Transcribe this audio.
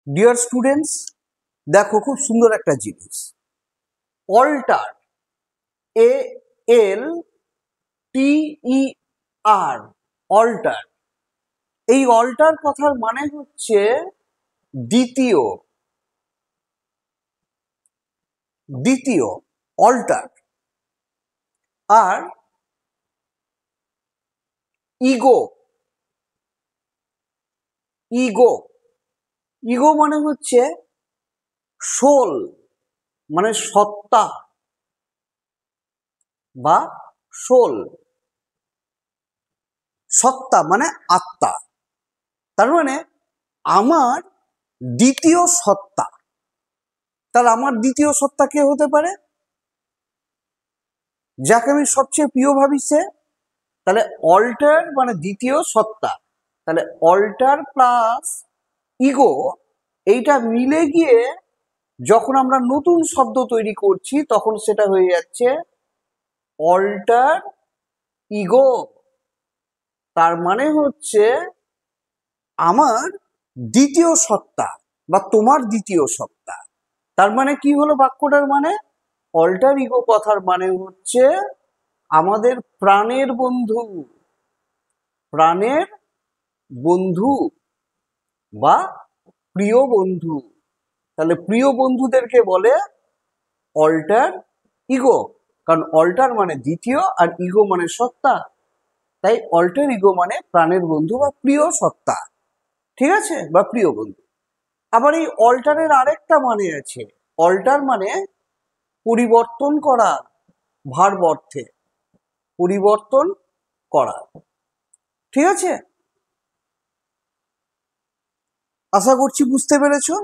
Dear students, দেখো খুব সুন্দর একটা জিনিস, অল্টার, ALTER, অল্টার। এই অল্টার কথার মানে হচ্ছে দ্বিতীয়, অল্টার। আর ইগো, ইগো মানে হচ্ছে সোল, মানে সত্তা বা সোল। সত্তা মানে আত্মা, তার মানে আমার দ্বিতীয় সত্তা। তাহলে আমার দ্বিতীয় সত্তা কে হতে পারে? যাকে আমি সবচেয়ে প্রিয় ভাবি সে। তাহলে অল্টার মানে দ্বিতীয় সত্তা, তাহলে অল্টার প্লাস ইগো, এইটা মিলে গিয়ে যখন আমরা নতুন শব্দ তৈরি করছি তখন সেটা হয়ে যাচ্ছে অল্টার ইগো। তার মানে হচ্ছে আমার দ্বিতীয় সত্তা বা তোমার দ্বিতীয় সত্তা। তার মানে কি হলো বাক্যটার মানে? অল্টার ইগো কথার মানে হচ্ছে আমাদের প্রাণের বন্ধু, প্রাণের বন্ধু বা প্রিয় বন্ধু। তাহলে প্রিয় বন্ধুদেরকে বলে অল্টার ইগো, কারণ অল্টার মানে দ্বিতীয় আর ইগো মানে সত্তা, তাই অল্টার ইগো মানে প্রাণের বন্ধু বা প্রিয় সত্তা, ঠিক আছে, বা প্রিয় বন্ধু। আবার এই অল্টারের আরেকটা মানে আছে, অল্টার মানে পরিবর্তন করা, ভার্ব অর্থে পরিবর্তন করা, ঠিক আছে। আশা করছি বুঝতে পেরেছো।